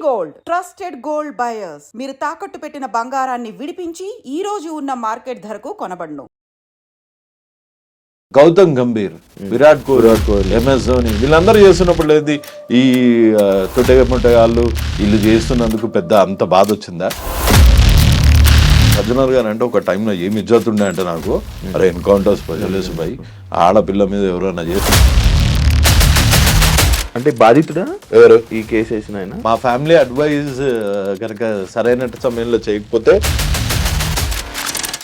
Gold trusted gold buyers మీరు తాకట్టు పెట్టిన బంగారాన్ని విడిపించి ఈ రోజు ఉన్న మార్కెట్ ధరకు కొనబడును. గౌతమ్ గంభీర్, విరాట్ కోహ్లీ, MS ధోని వీళ్ళందరూ చేస్తున్నప్పుడు లేదు ఈ తొట్టెగాళ్ళు వీళ్ళు చేస్తున్నందుకు పెద్ద అంత బాధ వచ్చిందా? సజ్జనర్ గారు అంటే ఒక టైంలో ఏమి ఇజ్జత్ ఉండే అంటే నాకు అరే ఎన్కౌంటర్స్ ప్రజలేసు భయ్ ఆడపిల్ల మీద ఎవరైనా చేస్తారు అంటే బాధితుడా ఎవరు ఈ కేసు వేసిన ఆయన? మా ఫ్యామిలీ అడ్వైజ్ కనుక సరైన సమయంలో చేయకపోతే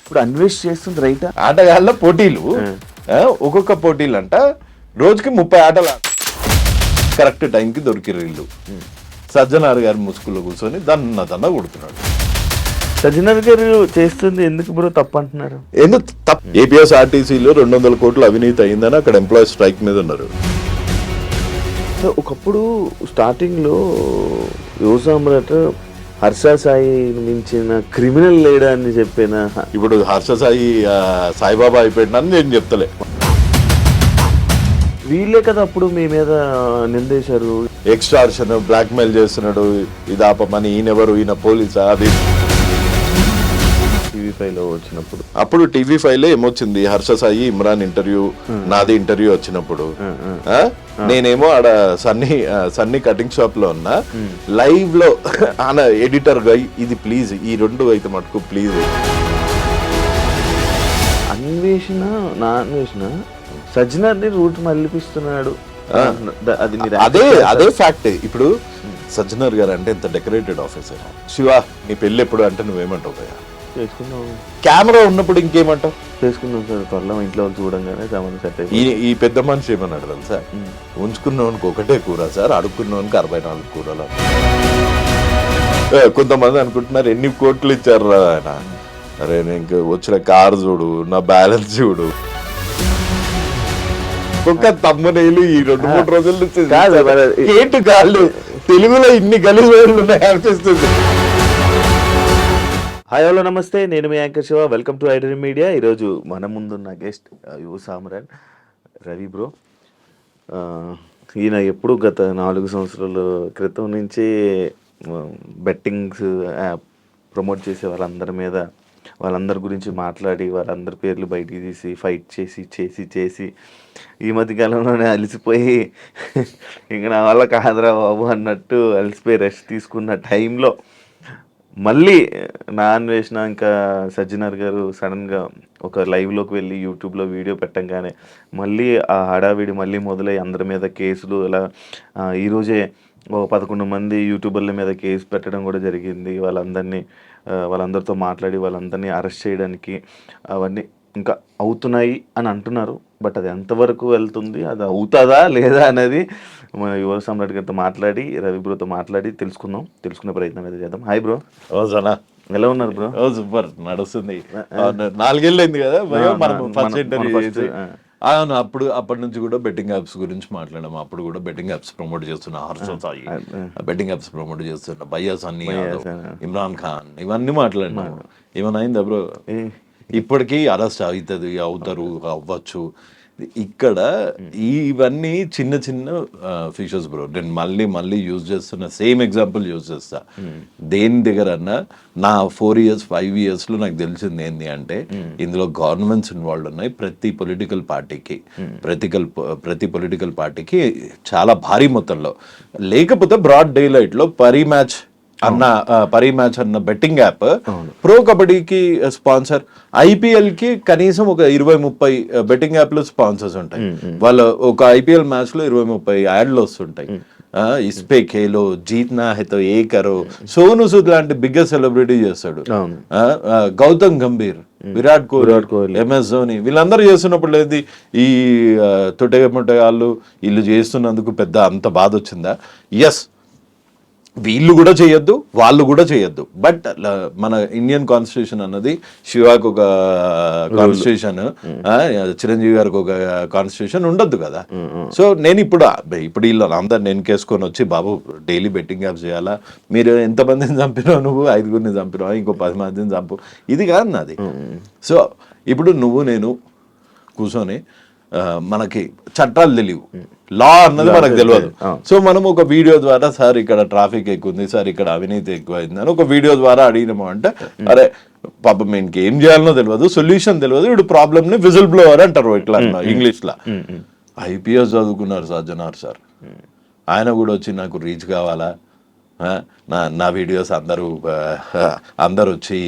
ఇప్పుడు అన్వేష్ చేస్తుంది రైటా? ఆటగాళ్ళ పోటీలు ఒక్కొక్క పోటీలు అంట రోజుకి 30 ఆటలు కరెక్ట్ టైంకి దొరికిరు వీళ్ళు. సజ్జనార్ గారి ముసుగులో కూర్చొని దన్న కొడుతున్నాడు. సజ్జనర్ గారు చేస్తుంది ఎందుకు బ్రో తప్పు అంటున్నారు? ఎందుకు తప్పు? APSRTCలో 200 కోట్లు అవినీతి అయిందని అక్కడ ఎంప్లాయీస్ స్ట్రైక్ మీద ఉన్నారు. ఒకప్పుడు స్టార్టింగ్ లో యువసామ్రాట్ హర్ష సాయి మించిన క్రిమినల్ లేడా అని చెప్పిన ఇప్పుడు హర్ష సాయి సాయిబాబా అయిపోయినాను నేను చెప్తలే. వీళ్ళే కదా అప్పుడు మీ మీద నిందేశారు, ఎక్స్టార్షన్, బ్లాక్ మెయిల్ చేస్తున్నాడు, ఇది ఆపమని. ఈయనెవరు, ఈయన పోలీసా? అది TV5 లో వచ్చినప్పుడు అప్పుడు TV5 ఏమొచ్చింది, హర్ష సాయి ఇమ్రాన్ ఇంటర్వ్యూ, నాది ఇంటర్వ్యూ వచ్చినప్పుడు నేనేమో ఆడ సన్నీ కటింగ్ షాప్ లో ఉన్నా. లైవ్ లో ఆయన ఎడిటర్ గా ఇది ప్లీజ్ ఈ 2 అయితే మటుకు ప్లీజ్. అన్వేషణ నా అన్వేషణ సజ్జనర్ని రూట్ మళ్ళిపిస్తున్నాడు. అదే ఫ్యాక్ట్. ఇప్పుడు సజ్జనర్ గారు అంటే ఎంత డెకరేటెడ్ ఆఫీసర్. శివ నీ పెళ్ళి ఎప్పుడు అంటే నువ్వేమంటావు భయ్యా? చేసుకున్నాం, కెమెరా ఉన్నప్పుడు ఇంకేమంటావు? చేసుకున్నాం సార్. త్వరలో ఇంట్లో వాళ్ళు చూడంగానే సామాన్ సెట్ అయ్యి ఈ పెద్ద మనిషి ఏమన్నాడు తెలుసా? ఉంచుకున్నవానికి ఒకటే కూర సార్, అడుక్కున్నవానికి 64 కూరలు. కొంతమంది అనుకుంటున్నారు ఎన్ని కోట్లు ఇచ్చారు రా ఆయన. అరే నేను వచ్చిన కారు చూడు, నా బ్యాలెన్స్ చూడు. ఒక్క తమ్మునేలు ఈ 2-3 రోజుల నుంచి ఏంటి కాళ్ళు తెలుగులో ఇన్ని గలీజు ఉన్నాయి అనిపిస్తుంది. హాయ్ హలో నమస్తే, నేను మీ anchor Shiva. Welcome to iDream Media. ఈరోజు మన ముందున్న గెస్ట్ యువ సామ్రాట్ రవి బ్రో. ఈయన ఎప్పుడు గత 4 సంవత్సరాల క్రితం నుంచి బెట్టింగ్స్ యాప్ ప్రమోట్ చేసే వాళ్ళందరి గురించి మాట్లాడి వాళ్ళందరి పేర్లు బయటికి తీసి ఫైట్ చేసి ఈ మధ్యకాలంలోనే అలసిపోయి ఇంక నా వల్ల కాదురా బాబు అన్నట్టు అలసిపోయి రెస్ట్ తీసుకున్న టైంలో మళ్ళీ నా అన్వేషణ ఇంకా సజ్జనర్ గారు సడన్గా ఒక లైవ్లోకి వెళ్ళి యూట్యూబ్లో వీడియో పెట్టంగానే మళ్ళీ ఆ హడావిడి మళ్ళీ మొదలై అందరి మీద కేసులు అలా ఈరోజే 11 మంది యూట్యూబర్ల మీద కేసు పెట్టడం కూడా జరిగింది. వాళ్ళందరితో మాట్లాడి వాళ్ళందరినీ అరెస్ట్ చేయడానికి అవన్నీ ఇంకా అవుతున్నాయి అని అంటున్నారు. బట్ అది ఎంతవరకు వెళ్తుంది, అది అవుతుందా లేదా అనేది మన యువ సామ్రాట్ గారితో మాట్లాడి రవి బ్రోతో మాట్లాడి తెలుసుకునే ప్రయత్నం అయితే చేద్దాం. Hi bro. ఎలా ఉన్నారు బ్రో? సూపర్ నడుస్తుంది. 4 ఏళ్ళు అయింది కదా ఫస్ట్ ఇంటర్వ్యూ. అవును, అప్పటి నుంచి కూడా బెట్టింగ్ యాప్స్ గురించి మాట్లాడాము. అప్పుడు కూడా బెట్టింగ్ యాప్స్ ప్రమోట్ చేస్తున్న Harsha Sai, betting apps promote చేస్తున్న భయ్యా సన్నీ, ఇమ్రాన్ ఖాన్, ఇవన్నీ మాట్లాడినాము. ఏమైనా అయిందా బ్రో? ఇప్పటికీ అరెస్ట్ అవుతారు అవ్వచ్చు. ఇక్కడ ఇవన్నీ చిన్న ఫీచర్స్ బ్రో. నేను మళ్ళీ యూజ్ చేస్తున్న సేమ్ ఎగ్జాంపుల్ యూజ్ చేస్తా. దేని దగ్గర అన్నా నా 4 years 5 yearsలో నాకు తెలిసింది ఏంటి అంటే ఇందులో గవర్నమెంట్స్ ఇన్వాల్వ్ ఉన్నాయి. ప్రతి పొలిటికల్ పార్టీకి చాలా భారీ మొత్తంలో, లేకపోతే బ్రాడ్ డే లైట్ లో పరీ మ్యాచ్ అన్న బెట్టింగ్ యాప్ ప్రో కబడ్డీకి స్పాన్సర్, IPL కి కనీసం ఒక 20-30 బెట్టింగ్ యాప్లు స్పాన్సర్స్ ఉంటాయి. వాళ్ళ ఒక IPL మ్యాచ్ లో 20-30 యాడ్లు వస్తుంటాయి. ఇస్పే ఖేలో జీత్నా హైతో ఏ కరో, సోను సూద్ లాంటి బిగ్గెస్ట్ సెలబ్రిటీ చేస్తాడు. గౌతమ్ గంభీర్, విరాట్ కోహ్లీ, MS ధోని వీళ్ళందరూ చేస్తున్నప్పుడు లేదు ఈ తొట్టెగాళ్ళు వీళ్ళు చేస్తున్నందుకు పెద్ద అంత బాధ వచ్చిందా? ఎస్, వీళ్ళు కూడా చేయొద్దు, వాళ్ళు కూడా చేయొద్దు. బట్ మన ఇండియన్ కాన్స్టిట్యూషన్ అన్నది, శివాకు ఒక కాన్స్టిట్యూషన్, చిరంజీవి గారికి ఒక కాన్స్టిట్యూషన్ ఉండొద్దు కదా. సో నేను ఇప్పుడు వీళ్ళు అందరు నేను కేసుకొని వచ్చి బాబు డైలీ బెట్టింగ్ యాప్స్ చేయాలా, మీరు ఎంతమందిని చంపినావు, నువ్వు 5గురిని చంపినావు, ఇంకో 10 మందిని చంపు, ఇది కాదు నాది. సో ఇప్పుడు నువ్వు నేను కూర్చొని మనకి చట్టాలు తెలియవు, లా అన్నది మనకు తెలియదు. సో మనం ఒక వీడియో ద్వారా సార్ ఇక్కడ ట్రాఫిక్ ఎక్కువ ఉంది, సార్ ఇక్కడ అవినీతి ఎక్కువ అయింది అని ఒక వీడియో ద్వారా అడిగినాము అంటే అరే పాపం ఇంక ఏం చేయాలనో తెలియదు, సొల్యూషన్ తెలియదు, ఇప్పుడు ప్రాబ్లమ్ ని విజిల్ బ్లోవర్ అంటారు ఇట్లా ఇంగ్లీష్ లా. ఐపీఎస్ చదువుకున్నారు సజ్జనార్ సార్, ఆయన కూడా వచ్చి నాకు రీచ్ కావాలా, నా వీడియోస్ అందరూ వచ్చి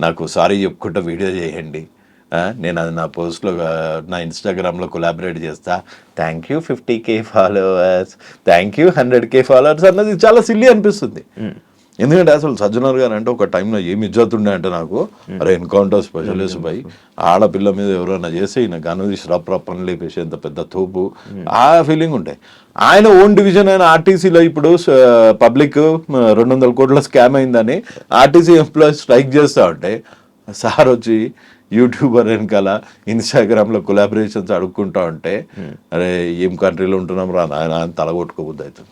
నాకు సారీ చెప్పుకుంటూ వీడియో చేయండి, నేను అది నా పోస్ట్లో నా ఇన్స్టాగ్రామ్లో కొలాబరేట్ చేస్తా, thank you 50K followers, thank you 100K followers అన్నది చాలా సిల్లీ అనిపిస్తుంది. ఎందుకంటే అసలు సజ్జనార్ గారు అంటే ఒక టైంలో ఏమి ఇజ్జత్ ఉండే అంటే నాకు, అరే ఎన్కౌంటర్ స్పెషలిస్ట్ పై ఆడపిల్ల మీద ఎవరైనా చేసి ఈయన గనుది రప్ అని లేపేసి ఎంత పెద్ద తోపు ఆ ఫీలింగ్ ఉంటాయి. ఆయన ఓన్ డివిజన్ అయిన ఆర్టీసీలో ఇప్పుడు పబ్లిక్ 200 కోట్ల స్కామ్ అయిందని ఆర్టీసీ ఎంప్లాయీస్ స్ట్రైక్ చేస్తూ ఉంటే సార్ వచ్చి యూట్యూబర్ వెనకాల ఇన్స్టాగ్రామ్లో కొలాబరేషన్స్ అడుక్కుంటా ఉంటే అరే ఏం కంట్రీలో ఉంటున్నాం రా నాయన అని తలగొట్టుకోబుద్ది అవుతుంది.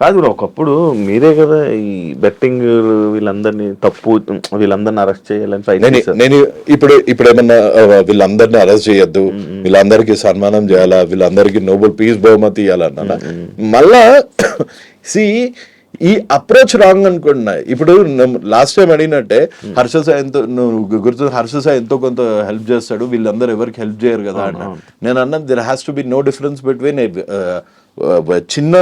కాదు బ్రో, ఒకప్పుడు మీరే కదా ఈ బెట్టింగ్ వీళ్ళందరినీ అరెస్ట్ చేయాలని నేను ఇప్పుడు ఏమన్నా వీళ్ళందరినీ అరెస్ట్ చేయొద్దు, వీళ్ళందరికీ సన్మానం చేయాలా, వీళ్ళందరికీ నోబెల్ పీస్ బహుమతి ఇవ్వాలన్నా మళ్ళా ఈ అప్రోచ్ రాంగ్ అనుకుంటున్నా. ఇప్పుడు లాస్ట్ టైం అడిగినట్టే హర్ష సాయంతో హర్ష సాయి ఎంతో కొంత హెల్ప్ చేస్తాడు, వీళ్ళందరూ ఎవరికి హెల్ప్ చేయరు కదా అన్న. నేను అన్నది there has to be no difference between చిన్న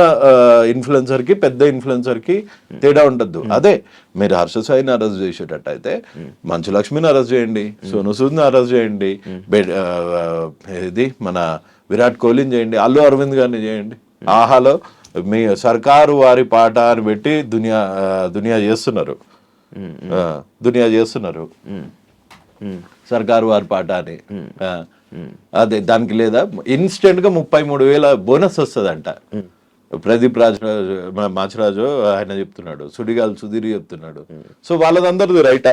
ఇన్ఫ్లుయెన్సర్ కి పెద్ద ఇన్ఫ్లుయెన్సర్ కి తేడా ఉండద్దు. అదే మీరు హర్ష సాయిని అరెస్ట్ చేసేటట్టు అయితే మంచు లక్ష్మిని అరెస్ట్ చేయండి, సోను సూద్ని అరెస్ట్ చేయండి, ఇది మన విరాట్ కోహ్లీని చేయండి, అల్లు అరవింద్ గారిని చేయండి. ఆహాలో మీ సర్కారు వారి పాట అని పెట్టి దునియా చేస్తున్నారు సర్కారు వారి పాట అని. అదే దానికి లేదా ఇన్స్టెంట్ గా 33,000 బోనస్ వస్తుందంట. ప్రదీప్ మాచిరాజు ఆయన చెప్తున్నాడు, సుడిగాల్ సుధీర్ చెప్తున్నాడు. సో వాళ్ళదందరిది రైటా?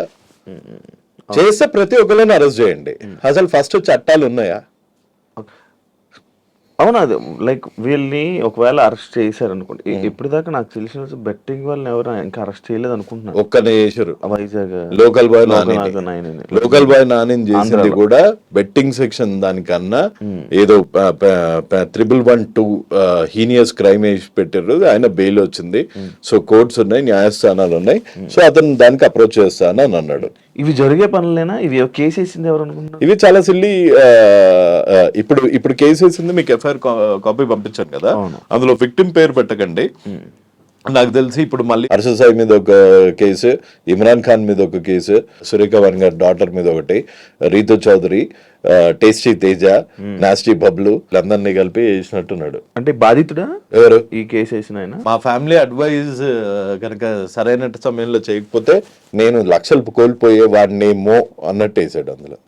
చేస్తే ప్రతి ఒక్కరిని అరెస్ట్ చేయండి. అసలు ఫస్ట్ చట్టాలు ఉన్నాయా? అవునా? అది లైక్ వీళ్ళని ఒకవేళ అరెస్ట్ చేశారు అనుకోండి, ఇప్పటిదాకా నాకు తెలిసిన బెట్టింగ్ వాళ్ళని ఎవరు ఇంకా అరెస్ట్ చేయలేదు అనుకుంటున్నాను. ఒక్కనే చేశారు, వైజాగ్ లోకల్ బాయ్ నాని చేసింది కూడా బెట్టింగ్ సెక్షన్ దానికన్నా ఏదో 1112 హీనియస్ క్రైమ్ వేసి పెట్టారు, ఆయన బెయిల్ వచ్చింది. సో కోర్ట్స్ ఉన్నాయి, న్యాయస్థానాలు ఉన్నాయి, సో అతను దానికి అప్రోచ్ చేస్తాను అని అన్నాడు. ఇవి జరిగే పనులేనా? ఇవి కేసు వేసింది ఎవరు అనుకుంటున్నారు? ఇవి చాలా సిల్లీ. ఇప్పుడు కేసు వేసింది మీకు ఎఫ్ఐఆర్ కాపీ పంపించాను కదా, అందులో విక్టిమ్ పేరు పెట్టకండి. నాకు తెలిసి ఇప్పుడు మళ్ళీ హర్ష సాయి మీద ఒక కేసు, ఇమ్రాన్ ఖాన్ మీద ఒక కేసు, సురేఖ వన్ గారి డాటర్ మీద ఒకటి, రీతు చౌదరి, టేస్టీ తేజ, నాస్టీ బబ్లు అందరినీ కలిపి వేసినట్టున్నాడు. అంటే బాధితుడా ఎవరు ఈ కేసు వేసిన ఆయన? మా ఫ్యామిలీ అడ్వైజ్ కనుక సరైన సమయంలో చేయకపోతే నేను లక్షలు కోల్పోయే వాడినేమో అన్నట్టు వేసాడు అందులో.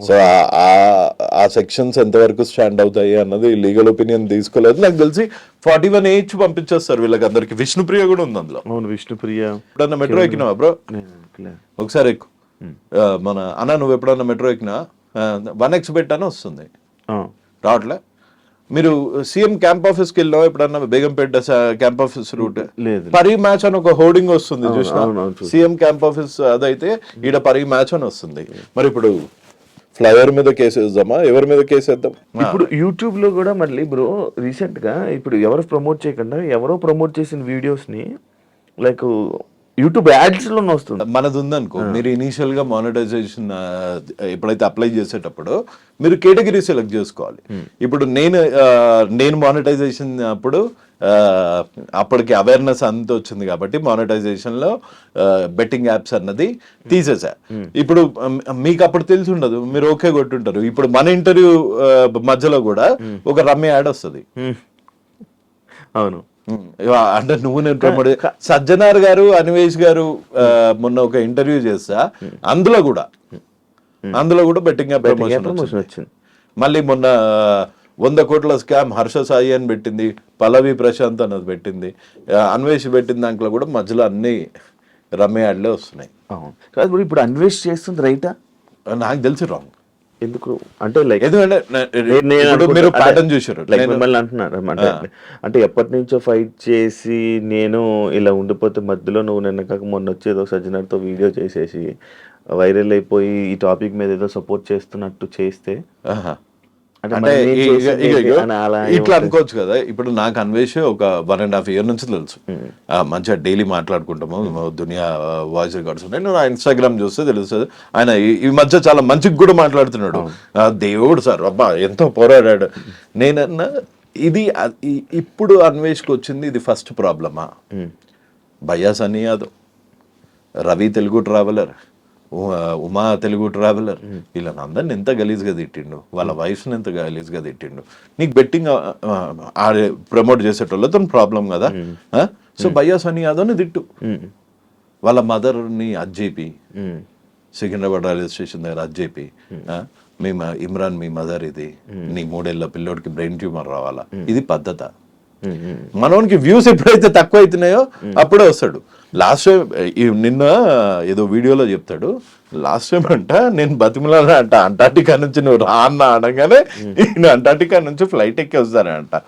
సో ఆ సెక్షన్స్ ఎంతవరకు స్టాండ్ అవుతాయి అన్నది లీగల్ ఒపీనియన్ తీసుకోలేదు. నాకు తెలిసి 41H పంపించేస్తారు వీళ్ళకి అందరికి. విష్ణుప్రియ కూడా ఉంది అందులో. అవును, విష్ణుప్రియ. ఎప్పుడన్నా మెట్రో ఎక్కినావా బ్రో? ఒకసారి ఎక్కు. మన అన్న నువ్వు ఎప్పుడన్నా మెట్రో ఎక్కినా 1X పెట్టానే వస్తుంది, రావట్లే. మీరు సీఎం క్యాంప్ ఆఫీస్ కి వెళ్ళావా ఎప్పుడన్నా? బేగంపేట క్యాంప్ ఆఫీస్ రూట్ పరి మ్యాచ్ అని ఒక హోర్డింగ్ వస్తుంది చూసినా, సీఎం క్యాంప్ ఆఫీస్ అదైతే ఈడ పరి మ్యాచ్ అని వస్తుంది. మరి ఇప్పుడు ఫ్లైఓవర్ మీద కేసు వేద్దామా, ఎవరి మీద కేసు వేద్దాం? ఇప్పుడు యూట్యూబ్ లో కూడా మళ్ళీ బ్రో రీసెంట్ గా ఇప్పుడు ఎవరు ప్రమోట్ చేయకుండా ఎవరో ప్రమోట్ చేసిన వీడియోస్ ని లైక్ యూట్యూబ్ యాడ్స్ లో వస్తుంది. మనది ఉందనుకో, మీరు ఇనీషియల్ గా మానిటైజేషన్ ఎప్పుడైతే అప్లై చేసేటప్పుడు మీరు కేటగిరీ సెలెక్ట్ చేసుకోవాలి. ఇప్పుడు నేను మానిటైజేషన్ అప్పుడు అప్పటికి అవేర్నెస్ అంత వచ్చింది కాబట్టి మానిటైజేషన్ లో బెట్టింగ్ యాప్స్ అన్నది తీసేసా. ఇప్పుడు మీకు అప్పుడు తెలిసి ఉండదు, మీరు ఓకే కొట్టుంటారు. ఇప్పుడు మన ఇంటర్వ్యూ మధ్యలో కూడా ఒక రమ్య యాడ్ వస్తుంది. అవును, అంటే నువ్వు నేను ప్రమోట్ సజ్జనార్ గారు, అన్వేష్ గారు మొన్న ఒక ఇంటర్వ్యూ చేస్తా, అందులో కూడా బెట్టింగ్ యాప్ ప్రమోషన్ వచ్చింది. మళ్ళీ మొన్న 100 కోట్ల స్కామ్ హర్ష సాయి అని పెట్టింది, పల్లవి ప్రశాంత్ అన్నది పెట్టింది, అన్వేష్ పెట్టిన దాంట్లో కూడా మధ్యలో అన్ని రమ్య యాడ్లే వస్తున్నాయి. కాదు ఇప్పుడు అన్వేష్ చేస్తుంది రైటా? నాకు తెలిసి రాంగ్. ఎందుకు అంటే లైక్ మీరు ప్యాటర్న్ చూసారు మిమ్మల్ని అంటున్నారు అంటే ఎప్పటి నుంచో ఫైట్ చేసి నేను ఇలా ఉండిపోతే మధ్యలో నువ్వు నిన్న కాక మొన్న వచ్చేదో సజ్జనార్తో వీడియో చేసేసి వైరల్ అయిపోయి ఈ టాపిక్ మీద ఏదో సపోర్ట్ చేస్తున్నట్టు చేస్తే అంటే మరి నేను చేసింది ఏంటి అని అలా ఇట్లా ఏమవుతుంది? అనుకోవచ్చు కదా. ఇప్పుడు నాకు అన్వేష్ ఒక 1.5 year నుంచి తెలుసు. మంచిగా డైలీ మాట్లాడుకుంటాము, దునియా వాయిస్ రికార్డ్స్ ఉన్నాయి. నేను ఇన్స్టాగ్రామ్ చూస్తే తెలుస్తుంది. ఆయన ఈ మధ్య చాలా మంచిగా కూడా మాట్లాడుతున్నాడు. దేవుడు సార్ అబ్బా ఎంతో పోరాడాడు. నేనన్నా ఇది ఇప్పుడు అన్వేష్కి వచ్చింది ఇది ఫస్ట్ ప్రాబ్లమా? భయ్యా సన్నీ యాదవ్, రవి తెలుగు ట్రావెలర్, ఉమా తెలుగు ట్రావెలర్, వీళ్ళని అందరిని ఎంత గలీజ్గా తిట్టిండు, వాళ్ళ వైఫ్ని ఎంత గలీజ్గా తిట్టిండు. నీకు బెట్టింగ్ ప్రమోట్ చేసేటోళ్ళతో ప్రాబ్లం కదా. సో భయ్యా సన్నీ యాదవ్ని తిట్టు, వాళ్ళ మదర్ని అజ్జేపి, సికింద్రాబాద్ రైల్వే స్టేషన్ దగ్గర అజ్జేపి, మీ ఇమ్రాన్ మీ మదర్ ఇది, నీ 3 ఏళ్ల పిల్లోడికి బ్రెయిన్ ట్యూమర్ రావాలా, ఇది పద్ధత? మనోనికి వ్యూస్ ఎప్పుడైతే తక్కువ అవుతున్నాయో అప్పుడే వస్తాడు. లాస్ట్ టైం నిన్న ఏదో వీడియోలో చెప్తాడు, లాస్ట్ టైం అంట నేను బతిమలానా అంట అంటార్టికా నుంచి నువ్వు రా అన్న అనగానే నేను అంటార్టికా నుంచి ఫ్లైట్ ఎక్కి వస్తానంట.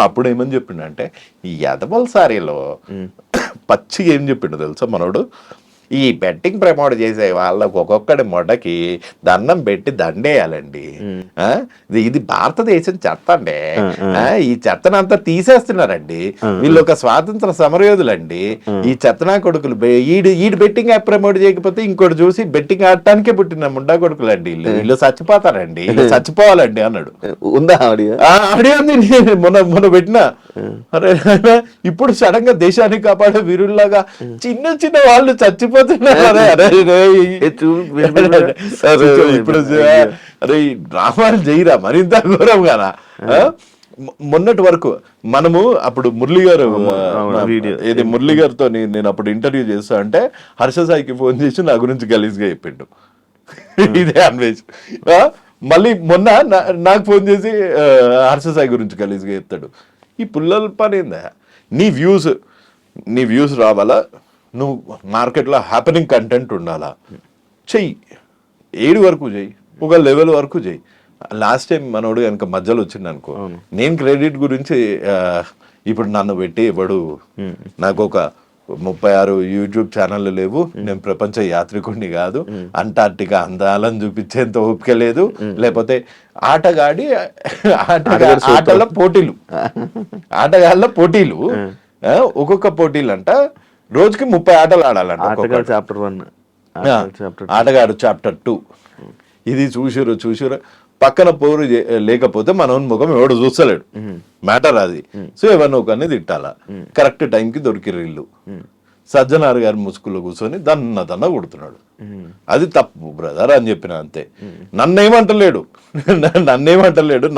అప్పుడు ఏమని చెప్పిండంటే ఈ ఎదవల్ సారీలో పచ్చిగా ఏం చెప్పిండు తెలుసా మనోడు, ఈ బెట్టింగ్ ప్రమోట్ చేసే వాళ్ళకు ఒక్కొక్కడి మొడకి దండం పెట్టి దండేయాలండి. ఇది భారతదేశం చెత్త అండి, ఈ చెత్తనంతా తీసేస్తున్నారండి, వీళ్ళు ఒక స్వాతంత్ర సమరయోధులండి, ఈ చెత్తనా కొడుకులు ఈడు బెట్టింగ్ యాప్ ప్రమోట్ చేయకపోతే ఇంకోటి చూసి బెట్టింగ్ ఆడటానికే పుట్టిన ముండా కొడుకులు అండి, వీళ్ళు చచ్చిపోతారండి, వీళ్ళు చచ్చిపోవాలండి అన్నాడు. ఉందా ఆడియో? ఆడియో మొన్న పెట్టినా. అరే ఇప్పుడు సడన్ గా దేశాన్ని కాపాడే వీరుల్లాగా చిన్న చిన్న వాళ్ళు చచ్చిపోతున్నారు. ఇప్పుడు అరే డ్రామాలు చేయరా మరింత ఘోరం కదా. మొన్నటి వరకు మనము అప్పుడు మురళి గారు ఏది మురళి గారితో నేను అప్పుడు ఇంటర్వ్యూ చేస్తా అంటే హర్ష సాయికి ఫోన్ చేసి నా గురించి గలీజ్గా చెప్పిండు. ఇదే అన్వేష్. మళ్ళీ మొన్న నాకు ఫోన్ చేసి హర్ష సాయి గురించి గలీజ్గా చెప్తాడు. ఈ పుల్లల పని ఏందా? నీ వ్యూస్ రావాలా, నువ్వు మార్కెట్లో హ్యాపెనింగ్ కంటెంట్ ఉండాలా, చెయ్యి, 7 వరకు చెయ్యి, ఒక లెవెల్ వరకు చెయ్యి. లాస్ట్ టైం మనోడు కనుక మధ్యలో వచ్చింది అనుకో, నేను క్రెడిట్ గురించి ఇప్పుడు నన్ను పెట్టి ఇవ్వడు, నాకు ఒక 36 యూట్యూబ్ ఛానళ్ళు లేవు, నేను ప్రపంచ యాత్రికుడిని కాదు, అంటార్టికా అందాలను చూపించేంత ఓపిక లేదు, లేకపోతే ఆటల పోటీలు ఒక్కొక్క పోటీలు అంట రోజుకి 30 ఆటలు ఆడాలంట. ఆటగాడు చాప్టర్ 2 ఇది చూసిరు పక్కన పోరు లేకపోతే మన ముఖం ఎవడు చూస్తలేడు, మ్యాటర్ అది. సో ఎవరిని ఒకరిని తిట్టాలా, కరెక్ట్ టైంకి దొరికిరు ఇల్లు. సజ్జనార్ గారి ముసుగులో కూర్చొని దన్న కొడుతున్నాడు. అది తప్పు బ్రదర్ అని చెప్పిన అంతే. నన్నేమంటలేడు,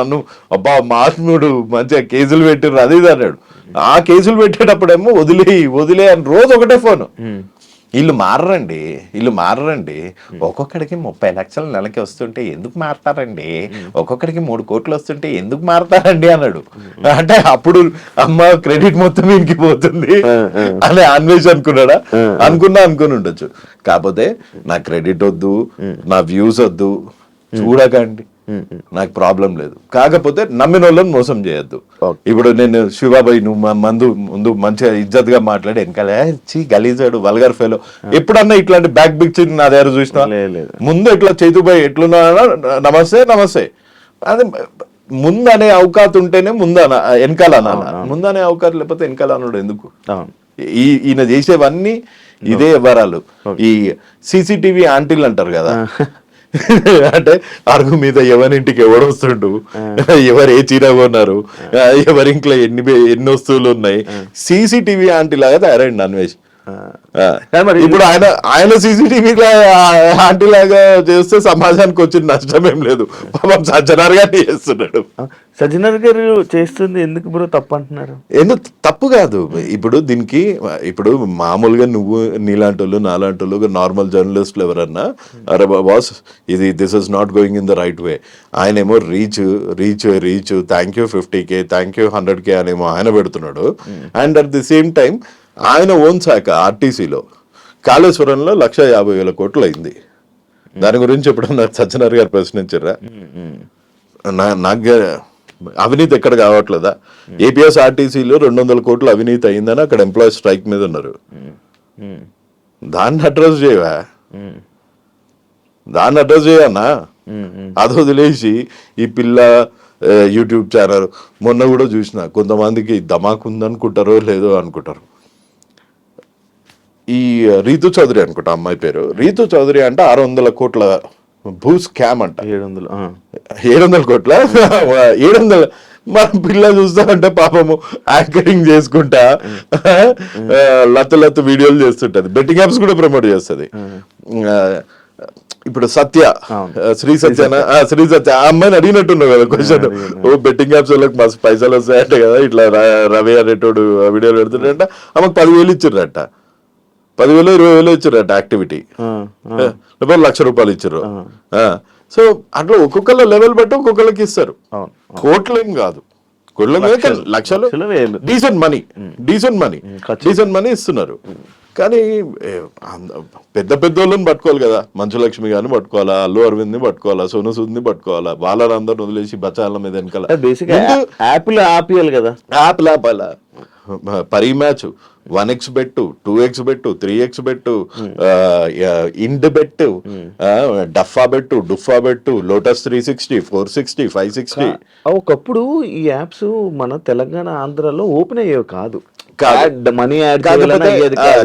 నన్ను అబ్బా మహాత్ముడు మంచిగా కేసులు పెట్టిర్రు అది ఇది అన్నాడు. ఆ కేసులు పెట్టేటప్పుడేమో వదిలే అని రోజు ఒకటే ఫోను. వీళ్ళు మారరండి. ఒక్కొక్కడికి 30 లక్షలు నెలకి వస్తుంటే ఎందుకు మారతారండి, ఒక్కొక్కడికి 3 కోట్లు వస్తుంటే ఎందుకు మారతారండి అన్నాడు. అంటే అప్పుడు అమ్మ క్రెడిట్ మొత్తం ఇంటికి పోతుంది అని అన్వేష్ అనుకుని ఉండొచ్చు. కాకపోతే నా క్రెడిట్ వద్దు, నా వ్యూస్ వద్దు, చూడకండి, నాకు ప్రాబ్లం లేదు. కాకపోతే నమ్మిన వాళ్ళని మోసం చేయొద్దు. ఇప్పుడు నేను శివాబాయి నువ్వు ముందు మంచిగా ఇజ్జత్ గా మాట్లాడి వెనకాల గలీజాడు వల్గర్ ఫెలో ఎప్పుడన్నా ఇట్లాంటి బ్యాక్ పిక్చర్ నా దగ్గర చూసినా ముందు ఇట్లా చైతుబాయి ఎట్లున్నా నమస్తే అది ముందు అనే అవకాశం ఉంటేనే వెనకాల అనాల. ముందు అనే అవకాశం లేకపోతే వెనకాల అన్నాడు ఎందుకు? ఈయన చేసేవన్నీ ఇదే వ్యవహారాలు. ఈ సీసీటీవీ ఆంటీలు అంటారు కదా, అంటే అరుగు మీద ఎవరింటికి ఎవడు వస్తుండు, ఎవరు ఏ చీర కొన్నారు, ఎవరి ఇంట్లో ఎన్ని వస్తువులు ఉన్నాయి, సీసీటీవీ ఆంటీ లాగా తయారైంది అన్వేష్. ఇప్పుడు ఆయన సీసీటీవీ ఆంటీ లాగా చేస్తే సమాజానికి వచ్చిన నష్టం ఏం లేదు. పాపం సజ్జనార్ గారిని చేస్తున్నాడు. సజ్జనార్ గారు చేస్తుంది ఎందుకు బ్రో తప్పు అంటున్నారు? ఎందుకు తప్పు కాదు. ఇప్పుడు దీనికి ఇప్పుడు మామూలుగా నువ్వు నీలాంటి వాళ్ళు నాలాంటి వాళ్ళు నార్మల్ జర్నలిస్టులు ఎవరన్నా అరే boss this is not going in the right way, ఆయనేమో reach thank you 50K thank you 100K అనేమో ఆయన పెడుతున్నాడు. And at the same time ఆయన ఓన్ శాఖ ఆర్టీసీలో కాళేశ్వరంలో 150,000 కోట్లు అయింది. దాని గురించి ఎప్పుడన్నా సజ్జనార్ గారు ప్రశ్నించారా? నాకు అవినీతి ఎక్కడ కావట్లేదా? ఏపీఎస్ ఆర్టీసీలో 200 కోట్లు అవినీతి అయిందని అక్కడ ఎంప్లాయీస్ స్ట్రైక్ మీద ఉన్నారు. దాన్ని అడ్రస్ చేయవా? దాన్ని అడ్రస్ చేయన్నా? అది వదిలేసి ఈ పిల్ల యూట్యూబ్ ఛానల్ మొన్న కూడా చూసిన కొంతమందికి ధమాక్ ఉందనుకుంటారో లేదో అనుకుంటారు. ఈ రీతు చౌదరి అనుకుంటా అమ్మాయి పేరు. రీతు చౌదరి అంటే 600 కోట్ల భూ స్కామ్ అంట. 700 కోట్ల 700 మన పిల్ల చూస్తా అంటే పాపము యాంకరింగ్ చేసుకుంటా లత్తు వీడియోలు చేస్తుంటది. బెట్టింగ్ యాప్స్ కూడా ప్రమోట్ చేస్తుంది. ఇప్పుడు సత్య శ్రీ సత్య ఆ అమ్మాయిని అడిగినట్టున్నావు కదా క్వశ్చన్. ఓ బెట్టింగ్ యాప్స్ వాళ్ళకి మస్తు పైసలు వస్తాయంట కదా, ఇట్లా రవి అనేటోడు వీడియోలు పెడుతుంట. ఆమెకు 10,000 ఇచ్చిర్రట, 10,000 20,000 ఇచ్చారట యాక్టివిటీ, లేకపోతే ₹1,00,000 ఇచ్చారు. సో అట్లా ఒక్కొక్కళ్ళ లెవెల్ బట్టి ఒక్కొక్కళ్ళకి ఇస్తారు. కోట్లేం కాదు, లక్షలు, డీసెంట్ మనీ ఇస్తున్నారు. కానీ పెద్ద వాళ్ళని పట్టుకోవాలి కదా, మంచులక్ష్మి గారిని పట్టుకోవాలా, అల్లు అరవింద్ ని పట్టుకోవాలా, సోను సూద్ ని పట్టుకోవాలా, వాళ్ళందరూ వదిలేసి బచాల మీద వెనకాల యాప్ ఆపాలా. Parimatch 1x bet, 2x bet, 3x bet, ఇండ్ bet, Dafa bet, Dafa bet, Lotus 360, 460, 560. ఒకప్పుడు ఈ యాప్స్ మన తెలంగాణ ఆంధ్రాలో ఓపెన్ అయ్యేవి కాదు.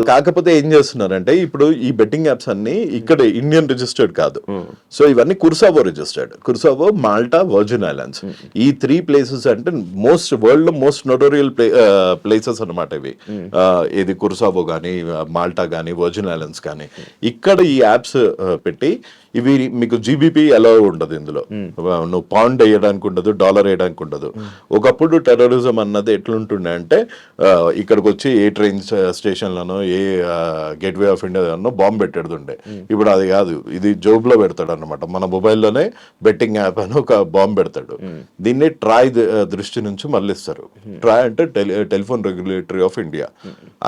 కాకపోతే ఏం చేస్తున్నారంటే ఇప్పుడు ఈ బెట్టింగ్ యాప్స్ అన్ని ఇక్కడ ఇండియన్ రిజిస్టర్డ్ కాదు. సో ఇవన్నీ కుర్సావో రిజిస్టర్డ్, కుర్సావో, మాల్టా, వర్జిన్ ఐలాండ్స్. ఈ 3 ప్లేసెస్ అంటే వరల్డ్ లో మోస్ట్ నోటోరియల్ ప్లేసెస్ అనమాట ఇవి. ఇది కుర్సావో కానీ, మాల్టా కానీ, వర్జిన్ ఐలాండ్స్ కానీ. ఇక్కడ ఈ యాప్స్ పెట్టి ఇవి మీకు జీబీపీ ఎలా ఉండదు ఇందులో. నువ్వు పౌండ్ వేయడానికి ఉండదు, డాలర్ వేయడానికి ఉండదు. ఒకప్పుడు టెర్రరిజం అన్నది ఎట్లుంటుండే అంటే ఇక్కడికి వచ్చి ఏ ట్రైన్ స్టేషన్లను, ఏ గేట్వే ఆఫ్ ఇండియాలో బాంబు పెట్టేడుతుండే. ఇప్పుడు అది కాదు, ఇది జోబ్ లో పెడతాడు అనమాట. మన మొబైల్లోనే బెట్టింగ్ యాప్ అని ఒక బాంబు పెడతాడు. దీన్ని ట్రాయ్ దృష్టి నుంచి మళ్ళిస్తారు. ట్రాయ్ అంటే టెలిఫోన్ రెగ్యులేటరీ ఆఫ్ ఇండియా.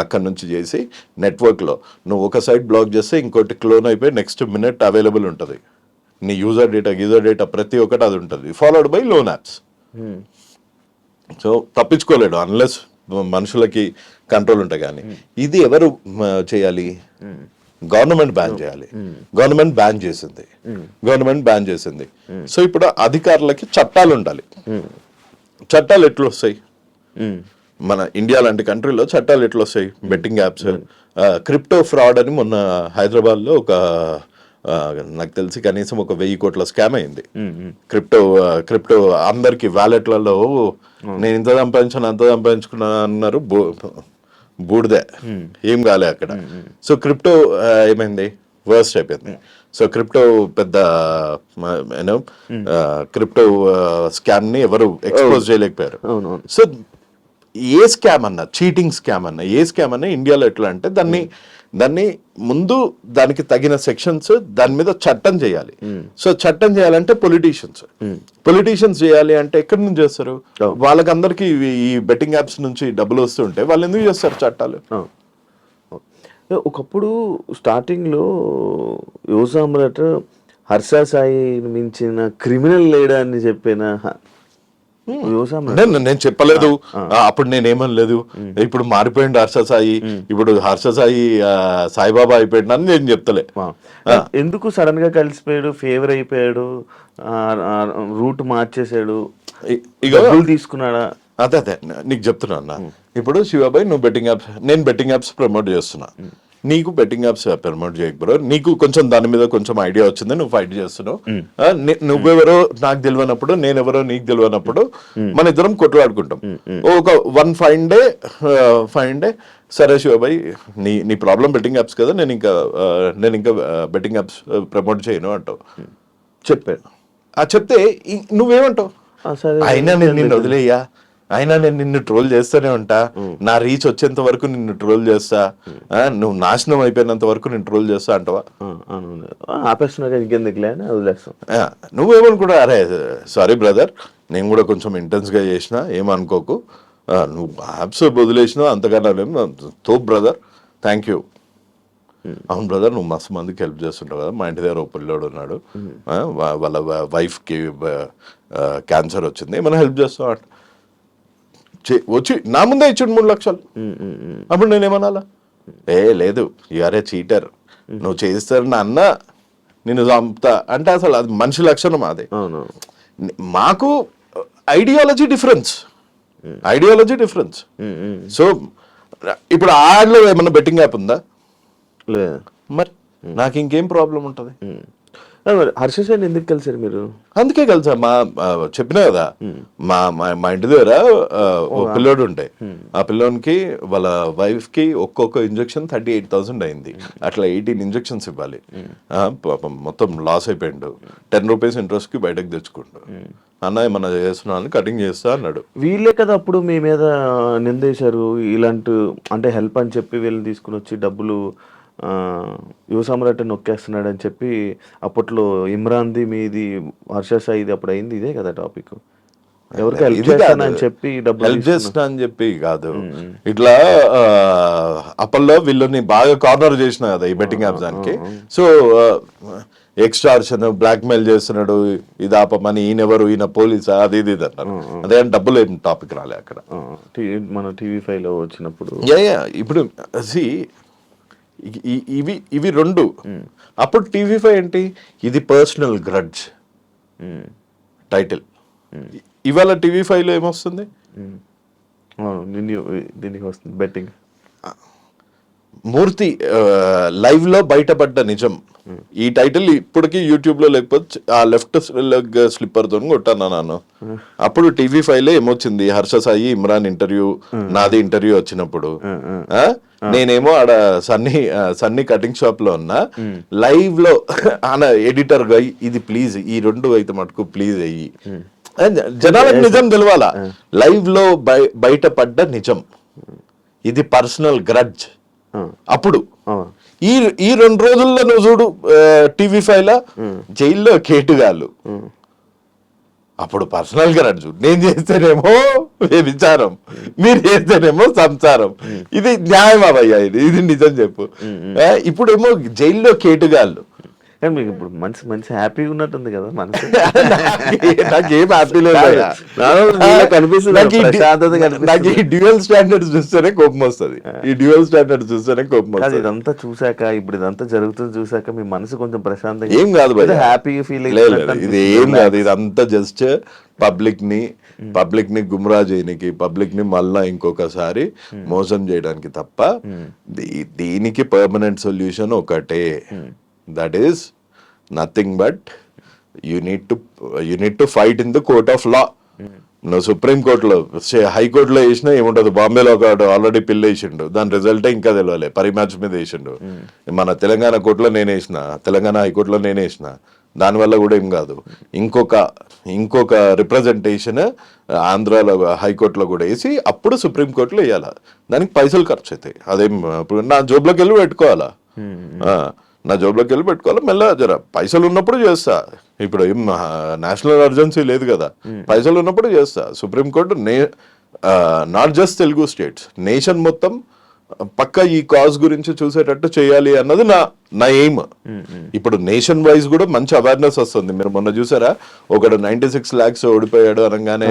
అక్కడ నుంచి చేసి నెట్వర్క్ లో నువ్వు ఒక సైట్ బ్లాక్ చేస్తే ఇంకోటి క్లోన్ అయిపోయి నెక్స్ట్ మినిట్ అవైలబుల్ ఉంటుంది. నీ యూజర్ డేటా ప్రతి ఒక్కటి అది ఉంటుంది. Followed by loan apps. So తప్పించుకోలేడు అన్లెస్ మనుషులకి కంట్రోల్ ఉంటాయి. కానీ ఇది ఎవరు చేయాలి? గవర్నమెంట్ బ్యాన్ చేయాలి. గవర్నమెంట్ బ్యాన్ చేసింది. సో ఇప్పుడు అధికారులకి చట్టాలు ఉండాలి. చట్టాలు ఎట్లా వస్తాయి? మన ఇండియా లాంటి కంట్రీలో చట్టాలు ఎట్లా వస్తాయి? బెట్టింగ్ యాప్స్, క్రిప్టో ఫ్రాడ్ అని మొన్న హైదరాబాద్ లో ఒక నాకు తెలిసి కనీసం 1,000 కోట్ల స్కామ్ అయింది. క్రిప్టో అందరికి వ్యాలెట్లలో నేను ఇంత సంపాదించాను అంత సంపాదించుకున్నాను అన్నారు. బూడిదే, ఏం కాలే అక్కడ. సో క్రిప్టో ఏమైంది? వర్స్ట్ అయిపోయింది. సో క్రిప్టో పెద్ద క్రిప్టో స్కామ్ ని ఎవరు ఎక్స్పోజ్ చేయలేకపోయారు. సో ఏ స్కామ్ అన్నా, చీటింగ్ స్కామ్ అన్నా, ఏ స్కామ్ అన్నా ఇండియాలో ఎట్లా అంటే దాన్ని ముందు దానికి తగిన సెక్షన్స్, దాని మీద చట్టం చేయాలి. సో చట్టం చేయాలంటే పొలిటీషియన్స్ చేయాలి. అంటే ఎక్కడి నుంచి చేస్తారు? వాళ్ళకందరికి ఈ బెట్టింగ్ యాప్స్ నుంచి డబ్బులు వస్తుంటే వాళ్ళు ఎందుకు చేస్తారు చట్టాలు? ఒకప్పుడు స్టార్టింగ్ లో యువసామ్రాట్ హర్ష సాయి మించిన క్రిమినల్ లేడని చెప్పిన నేను చెప్పలేదు అప్పుడు, నేనేమనలేదు. ఇప్పుడు మారిపోయింది హర్ష సాయి, ఇప్పుడు హర్ష సాయి సాయిబాబా అయిపోయాడు అని నేను చెప్తలే. ఎందుకు సడన్ గా కలిసిపోయాడు, ఫేవర్ అయిపోయాడు, రూట్ మార్చేసాడు, డబ్బులు తీసుకున్నాడా? అదే నీకు చెప్తున్నా అన్న. ఇప్పుడు శివాబాయ్ నువ్వు నేను బెట్టింగ్ యాప్స్ ప్రమోట్ చేస్తున్నా. నీకు బెట్టింగ్ యాప్స్ ప్రమోట్ చేయకు బ్రో. నీకు కొంచెం దాని మీద కొంచెం ఐడియా వచ్చింది, నువ్వు ఫైట్ చేస్తున్నావు. నువ్వెవరో నాకు తెలియనప్పుడు, నేనెవరో నీకు తెలియనప్పుడు మన ఇద్దరం కొట్లాడుకుంటాం. ఒక ఫైన్ డే సరే శివబాయ్ నీ ప్రాబ్లం బెట్టింగ్ యాప్స్ కదా, నేను ఇంకా బెట్టింగ్ యాప్స్ ప్రమోట్ చేయను అంటావు. చెప్పాను. చెప్తే నువ్వేమంటావు? అయినా నేను నిన్ను వదిలేయ్యా, అయినా నేను నిన్ను ట్రోల్ చేస్తూనే ఉంటా, నా రీచ్ వచ్చేంత వరకు నిన్ను ట్రోల్ చేస్తా, నువ్వు నాశనం అయిపోయినంత వరకు నేను ట్రోల్ చేస్తా అంటావా? నువ్వేమనుకుంటా, అరే సారీ బ్రదర్, నేను కూడా కొంచెం ఇంటెన్స్ గా చేసిన, ఏమనుకోకు, నువ్వు యాప్స్ వదిలేసినావు అంతకన్నా తోపు బ్రదర్, థ్యాంక్ యూ. అవును బ్రదర్, నువ్వు మస్తు మందికి హెల్ప్ చేస్తుంటావు కదా. మా ఇంటి దగ్గర ఓ పిల్లోడు ఉన్నాడు, వాళ్ళ వైఫ్కి క్యాన్సర్ వచ్చింది, ఏమైనా హెల్ప్ చేస్తావు అంట. వచ్చి నా ముందే ఇచ్చాడు 3 లక్షలు. అప్పుడు నేనేమనాలా? లేదు యూఆర్ ఏ చీటర్, నువ్వు చేస్తారని అన్న నేను చంపుతా అంటే అసలు అది మనిషి లక్షణం అదే. అవును. మాకు ఐడియాలజీ డిఫరెన్స్. సో ఇప్పుడు ఆడలో ఏమన్నా బెట్టింగ్ యాప్ ఉందా? లేదు. మరి నాకు ఇంకేం ప్రాబ్లం ఉంటుంది? హర్ష సార్ ఎందుకు కలిసారు మీరు? అందుకే కలిసా. చెప్పినా కదా, మా ఇంటి దగ్గర ఓ పిల్లోడు ఉండే. ఆ పిల్లోనికి వాళ్ళ వైఫ్ కి ఒక్కొక్క ఇంజెక్షన్ 38,000 అయింది. అట్లా 18 ఇంజెక్షన్స్ ఇవ్వాలి. పాపం మొత్తం లాస్ అయిపోయిండు. 10 రూపీస్ ఇంట్రెస్ట్ కి బయటకు తెచ్చుకుంటు. అన్న ఏమన్నా చేస్తున్నాను, కటింగ్ చేస్తా అన్నాడు. వీళ్ళే కదా అప్పుడు మీ మీద నిందేశారు ఇలాంటి, అంటే హెల్ప్ అని చెప్పి వీళ్ళని తీసుకుని వచ్చి డబ్బులు యువ సమ్రాట్ నొక్కేస్తున్నాడు అని చెప్పి అప్పట్లో ఇమ్రాన్ది మీది హర్ష సాయిది అప్పుడు అయింది. ఇదే కదా టాపిక్. ఎవరికి హెల్ప్ చేస్తానని చెప్పి డబ్బులు హెల్ప్ చేస్తా అని చెప్పి కాదు, ఇట్లా అప్పట్లో వీళ్ళని బాగా కార్నర్ చేసిన కదా ఈ బెట్టింగ్ యాప్స్ దానికి. సో ఎక్స్టార్షన్, బ్లాక్ మెయిల్ చేస్తున్నాడు, ఇది ఆపమని, ఈయనెవరు, ఈయన పోలీసా, అది ఇది అన్నారు. అదే డబ్బులు ఏం టాపిక్ రాలే అక్కడ. మన TV5 లో వచ్చినప్పుడు ఇప్పుడు ఇవి రెండు. అప్పుడు TV5 ఏంటి, ఇది పర్సనల్ గ్రడ్జ్ టైటిల్. ఇవాళ TV5 లో ఏమొస్తుంది? దీనికి వస్తుంది బెట్టింగ్. మూర్తి లైవ్ లో బయటపడ్డ నిజం. ఈ టైటిల్ ఇప్పటికీ యూట్యూబ్ లో, లేకపోతే ఆ లెఫ్ట్ లెగ్ స్లిప్పర్ తో కొట్టాను నాను. అప్పుడు TV5 లో ఏమొచ్చింది, హర్ష సాయి ఇమ్రాన్ ఇంటర్వ్యూ, నాది ఇంటర్వ్యూ వచ్చినప్పుడు నేనేమో ఆడ సన్నీ కటింగ్ షాప్ లో ఉన్నా. లైవ్ లో ఆయన ఎడిటర్ గా ఇది ప్లీజ్ ఈ రెండు అయితే మటుకు ప్లీజ్ అయ్యి జనాలకు నిజం తెలవాలా. లైవ్ లో బయటపడ్డ నిజం, ఇది పర్సనల్ గ్రడ్జ్. అప్పుడు ఈ 2 రోజుల్లో నువ్వు చూడు TV5 లో జైల్లో కేటుగాళ్ళు. అప్పుడు పర్సనల్ గ్రడ్జ్, నేను చేస్తేనేమో విచారం, మీరు చేస్తేనేమో సంసారం. ఇది న్యాయం అవయ్యా, ఇది నిజం చెప్పు. ఇప్పుడేమో జైల్లో కేటుగాళ్ళు. కానీ మీకు ఇప్పుడు మంచి హ్యాపీగా ఉన్నట్టుంది కదా మనసు. నాకేం హ్యాపీ లేదు, నాకు ఈ డ్యూయల్ స్టాండర్డ్స్ చూస్తేనే కోపం వస్తుంది. ఇదంతా చూసాక, ఇప్పుడు ఇదంతా జరుగుతుంది చూసాక మీ మనసు కొంచెం ప్రశాంతంగా ఏం కాదు, హ్యాపీగా ఫీల్ ఇది ఏం కాదు. ఇదంతా జస్ట్ పబ్లిక్ ని గుమ్రా చేయడానికి, పబ్లిక్ ని మళ్ళా ఇంకొకసారి మోసం చేయడానికి తప్ప దీనికి పర్మనెంట్ సొల్యూషన్ ఒకటే. That is nothing but you need to fight in the court of law. నువ్వు సుప్రీం కోర్టులో, హైకోర్టులో వేసినా ఏముంటది, బాంబేలో ఒక ఆల్రెడీ పిల్ల వేసిండు, దాని రిజల్టే ఇంకా తెలియలే, పరిమ్యాచ్ మీద వేసిండు. మన తెలంగాణ కోర్టులో నేను వేసిన, తెలంగాణ హైకోర్టులో నేను వేసిన, దానివల్ల కూడా ఏం కాదు. ఇంకొక రిప్రజెంటేషన్ ఆంధ్రాలో హైకోర్టులో కూడా వేసి అప్పుడు సుప్రీంకోర్టులో వేయాలి. దానికి పైసలు ఖర్చు అవుతాయి. అదేం ఇప్పుడు నా జోబులోకి వెళ్ళి పెట్టుకోవాలా, మెల్లగా జర పైసలు ఉన్నప్పుడు చేస్తా. ఇప్పుడు ఏం నేషనల్ అర్జెన్సీ లేదు కదా, పైసలు ఉన్నప్పుడు చేస్తా. Supreme court not just Telugu states, nation మొత్తం పక్క ఈ కాజ్ గురించి చూసేటట్టు చేయాలి అన్నది నా ఎయిమ్. ఇప్పుడు నేషన్ వైజ్ కూడా మంచి అవేర్నెస్ వస్తుంది. మీరు మొన్న చూసారా, ఒకడు 96 lakhs ఓడిపోయాడు అనగానే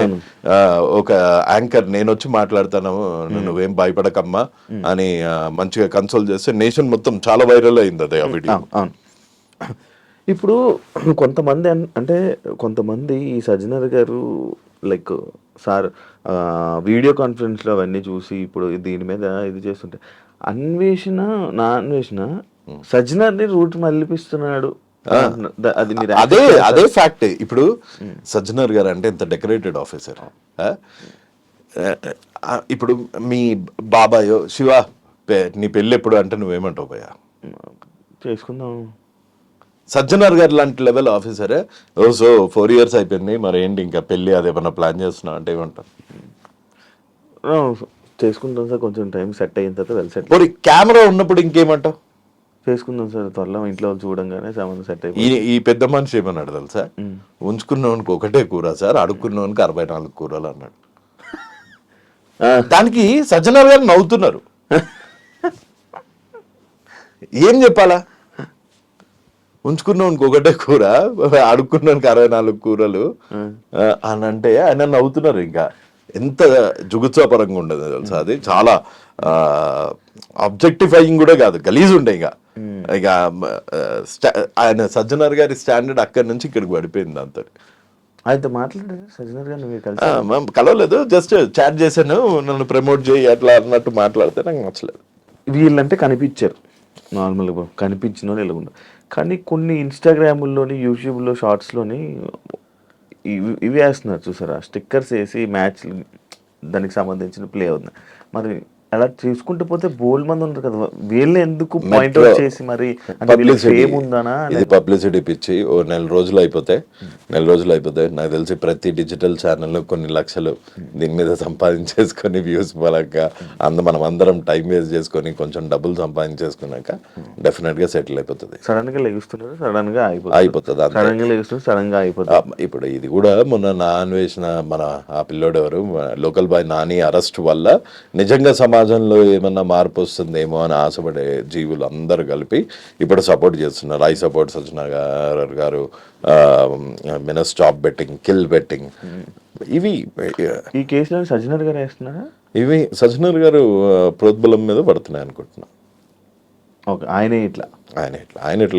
ఒక యాంకర్ నేను వచ్చి మాట్లాడతాను, నువ్వేం భయపడకమ్మా అని మంచిగా కన్సోల్ చేస్తే నేషన్ మొత్తం చాలా వైరల్ అయింది అదే ఆ వీడియో. ఇప్పుడు కొంతమంది ఈ సజ్జనర్ గారు లైక్ సార్ వీడియో కాన్ఫరెన్స్లో అవన్నీ చూసి ఇప్పుడు దీని మీద ఇది చేస్తుంటే అన్వేషణ సజ్జనర్ని రూట్ మళ్ళిపిస్తున్నాడు. అదే ఫ్యాక్ట్. ఇప్పుడు సజ్జనర్ గారు అంటే ఎంత డెకరేటెడ్ ఆఫీసర్. ఇప్పుడు మీ బాబాయో శివ నీ పెళ్ళి ఎప్పుడు అంటే నువ్వేమంటావు భయ్యా? చేసుకుందాం. సజ్జనర్ గారు లాంటి లెవెల్ ఆఫీసరే. సో 4 years అయిపోయింది, మరి ఏంటి ఇంకా పెళ్లి అదేమన్నా ప్లాన్ చేస్తున్నావు అంటే ఏమంటారు? చేసుకుంటాం సార్, కొంచెం టైం సెట్ అయిన తర్వాత వెల్ సెట్. మరి కెమెరా ఉన్నప్పుడు ఇంకేమంటావు? చేసుకుందాం సార్, త్వరలో ఇంట్లో చూడంగానే సంబంధం సెట్ అయిపోయింది. ఈ పెద్ద మనిషి ఏమన్నాడు తెలుసా, ఉంచుకున్నవానికి ఒకటే కూర సార్, అడుక్కున్నవానికి 64 కూరలు అన్నాడు. దానికి సజ్జనర్ గారు నవ్వుతున్నారు. ఏం చెప్పాలా? ఉంచుకున్నానికి ఒకటే కూర, అడుక్కున్నానికి 64 కూరలు అని అంటే ఆయన నవ్వుతున్నారు. ఇంకా ఎంత జుగుత్సాపరంగా ఉండదు తెలుసా అది. చాలా ఆబ్జెక్టిఫైయింగ్ కూడా కాదు, గలీజ్ ఉండే. ఇంకా ఇక ఆయన సజ్జనర్ గారి స్టాండర్డ్ అక్కడి నుంచి ఇక్కడికి పడిపోయింది అంత. అయితే మాట్లాడారు సజ్జనర్ గారు మీరు కలిసి? కలవలేదు, జస్ట్ చాట్ చేశాను, నన్ను ప్రమోట్ చేయి అట్లా అన్నట్టు మాట్లాడితే నాకు నచ్చలేదు. వీళ్ళంటే కనిపించారు నార్మల్గా, కనిపించిన వాళ్ళు ఎలాగుండదు. కానీ కొన్ని ఇన్స్టాగ్రాముల్లోని యూట్యూబ్లో షార్ట్స్లోని ఇవి వేస్తున్నారు చూసారా, స్టిక్కర్స్ వేసి మ్యాచ్లు దానికి సంబంధించిన ప్లే అవుతుంది. మరి అలా చూసుకుంటూ పోతే బోల్డ్ మంది ఉంటారు కదా, వీళ్ళు ఎందుకు పాయింట్ అవుట్ చేసి మరి ఏముందనా? ఇది పబ్లిసిటీ పిచ్చి. ఓ నెల రోజులు అయిపోతే నాకు తెలిసి ప్రతి డిజిటల్ ఛానల్ కొన్ని లక్షలు దీని మీద సంపాదించేసుకొని వ్యూస్ పరంగా మనం అందరం టైం వేస్ట్ చేసుకొని కొంచెం డబ్బులు సంపాదించేసుకున్నాక డెఫినెట్ గా సెటిల్ అయిపోతుంది. సడన్ గా లెగుస్తున్నారు, సడన్ గా అయిపోతుంది, సడన్ గా లెగుస్తున్నారు, సడన్ గా అయిపోతుంది. ఇప్పుడు ఇది కూడా మొన్న నా అన్వేషణ మన ఆ పిల్లోడు ఎవరు లోకల్ బాయ్ నాని అరెస్ట్ వల్ల నిజంగా సమాజంలో ఏమన్నా మార్పు వస్తుందేమో అని ఆశపడే జీవులు అందరూ కలిపి ఇప్పుడు సపోర్ట్ చేస్తున్నారు. ఐ సపోర్ట్ సజ్జనర్ గారు, స్టాప్ బెట్టింగ్, కిల్ బెట్టింగ్, ఇవి ఈ కేసులో సజ్జనర్ గారు వేస్తున్నారా? ఇవి సజ్జనర్ గారు ప్రోద్బలం మీద పడుతున్నాయి అనుకుంటున్నా. ఓకే, ఆయన ఎట్లా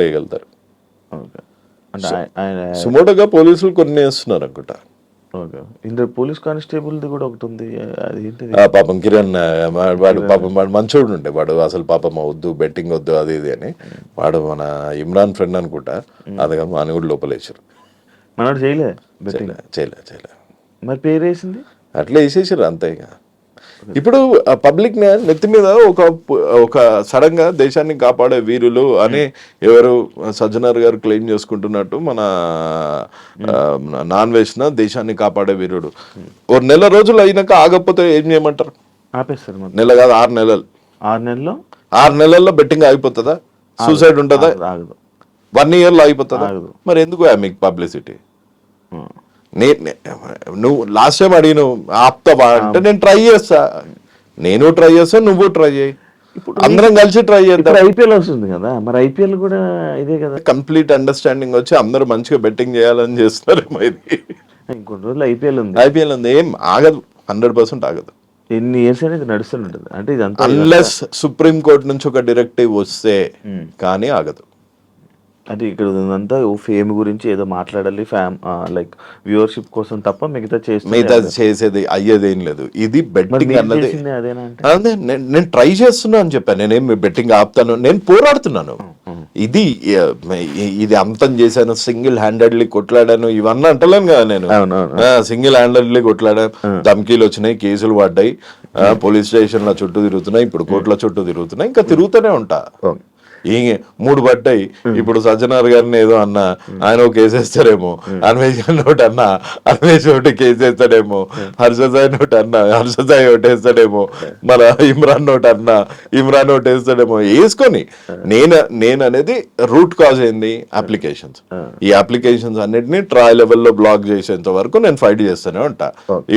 వేయగలుగుతారు? ఓకే, అంటే ఆయన సుమోటోగా పోలీసులు కొన్ని వేస్తున్నారు అనుకుంటా. ఓకే, ఇందులో పోలీస్ కానిస్టేబుల్ది కూడా ఒకటి ఉంది, అది ఏంటిది? పాపం కిరణ్ వాడు మంచోడు ఉండే, వాడు అసలు పాపం వద్దు బెట్టింగ్ వద్దు అది ఇది అని, వాడు మన ఇమ్రాన్ ఫ్రెండ్ అనుకుంటా, అది అని కూడా లోపలేసారు. మనోడు చేయలే మరి పేరు వేసింది అట్లా వేసేసారు అంతే. ఇక ఇప్పుడు పబ్లిక్ నెత్తి మీద ఒక సడన్ గా దేశాన్ని కాపాడే వీరులు అని ఎవరు సజ్జనర్ గారు క్లెయిమ్ చేసుకుంటున్నట్టు మన నాన్ వేసిన దేశాన్ని కాపాడే వీరుడు ఓ నెల రోజులు అయినాక ఆగకపోతే ఏం చేయమంటారు? ఆపేస్తారు. నెల కాదు, 6 నెలలు. 6 నెలల్లో బెట్టింగ్ ఆగిపోతుందా? సూసైడ్ ఉంటుందా? ఆగదు. 1 year లో ఆగిపోతుందా? మరి ఎందుకు మీకు పబ్లిసిటీ? నువ్వు లాస్ట్ టైం అడిగినావు ఆపుతావా అంటే నేను ట్రై చేస్తా, నువ్వు ట్రై చేయి, అందరం కలిసి ట్రై చేద్దాం. ఐపీఎల్ వస్తుంది కదా, మరి ఐపీఎల్ కూడా ఇదే కదా. కంప్లీట్ అండర్స్టాండింగ్ వచ్చి అందరూ మంచిగా బెట్టింగ్ చేయాలని చేస్తున్నారు. ఇంకొన్ని రోజులు ఐపీఎల్ ఉంది, ఏం ఆగదు, 100% ఆగదు. ఎన్ని ఇయర్స్ అనేది నడుస్తుంటుంది. అంటే ఇదంతా అన్లెస్ సుప్రీం కోర్టు నుంచి ఒక డైరెక్టివ్ వస్తే కానీ ఆగదు. అంటే ఇక్కడ ఉందంతా ఫేమ్ గురించి ఏదో మాట్లాడాలి, లైక్ వ్యూవర్షిప్ కోసం తప్ప మిగతా చేసేది అయ్యేదేం లేదు. ఇది బెట్టింగ్ అన్నది అదే నేను ట్రై చేస్తున్నా అని చెప్పాను. నేనేం బెట్టింగ్ ఆపుతాను, నేను పోరాడుతున్నాను. ఇది అంతం చేశాను, సింగిల్ హ్యాండెడ్లీ కొట్లాడాను, ఇవన్నీ అంటలేను కదా నేను. సింగిల్ హ్యాండెడ్లీ కొట్లాడాను, ధమ్కీలు వచ్చినాయి, కేసులు పడ్డాయి, పోలీస్ స్టేషన్ల చుట్టూ తిరుగుతున్నాయి, ఇప్పుడు కోర్టుల చుట్టూ తిరుగుతున్నాయి, ఇంకా తిరుగుతూనే ఉంటా. 3 పడ్డాయి. ఇప్పుడు సజ్జనర్ గారిని ఏదో అన్నా ఆయన ఒక కేసేస్తాడేమో, అన్వేష్ ఒకటి అన్నా అన్వేష్ ఒకటి కేసేస్తాడేమో, హర్షసాయి ఒకటి అన్నా హర్షసాయి ఒకటి వేస్తాడేమో, మన ఇమ్రాన్ ఒకటి అన్నా ఇమ్రాన్ ఒకటి వేస్తాడేమో. వేసుకొని నేను అనేది రూట్ కాజ్ ఏంది? అప్లికేషన్స్. ఈ అప్లికేషన్స్ అన్నిటిని ట్రయల్ లెవెల్లో బ్లాక్ చేసేంత వరకు నేను ఫైట్ చేస్తూనే ఉంటా.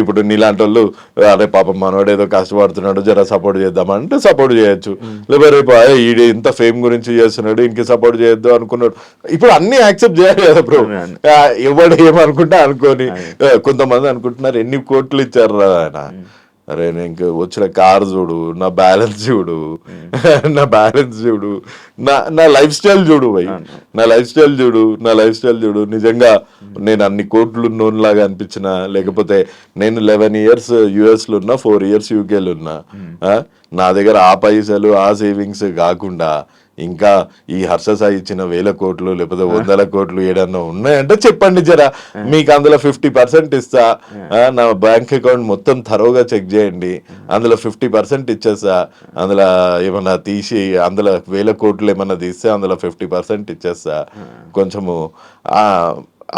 ఇప్పుడు నీలాంటి వాళ్ళు అరే పాపం మనోడు ఏదో కష్టపడుతున్నాడు జర సపోర్ట్ చేద్దామంటే సపోర్ట్ చేయొచ్చు, లేకపోతే రేపు ఈడీ ఇంత ఫేమ్ గురించి చేస్తున్నాడు ఇంక సపోర్ట్ చేయొద్దు అనుకున్నాడు. ఇప్పుడు అన్ని యాక్సెప్ట్ చేయాలి కదా బ్రో. ఎవడు ఏమనుకుంటా అనుకోని, కొంతమంది అనుకుంటున్నారు ఎన్ని కోట్లు ఇచ్చారు ఆయన. అరే నేను ఇంక వచ్చిన కార్ చూడు, నా బ్యాలెన్స్ చూడు, నా లైఫ్ స్టైల్ చూడు భయ్, నా లైఫ్ స్టైల్ చూడు. నిజంగా నేను అన్ని కోట్లు ఉన్నోన్లాగా అనిపించిన, లేకపోతే నేను 11 years US లో ఉన్నా, 4 years UK లో ఉన్నా, నా దగ్గర ఆ పైసలు ఆ సేవింగ్స్ కాకుండా ఇంకా ఈ హర్షసాయి ఇచ్చిన 1000 కోట్లు లేకపోతే 100 కోట్లు ఏడన్నా ఉన్నాయంటే చెప్పండి జరా, మీకు అందులో 50% ఇస్తా. నా బ్యాంక్ అకౌంట్ మొత్తం థరోగా చెక్ చేయండి, అందులో 50% ఇచ్చేస్తా. అందులో ఏమన్నా తీసి అందులో 1000 కోట్లు ఏమన్నా తీస్తే అందులో 50% ఇచ్చేస్తా. కొంచెము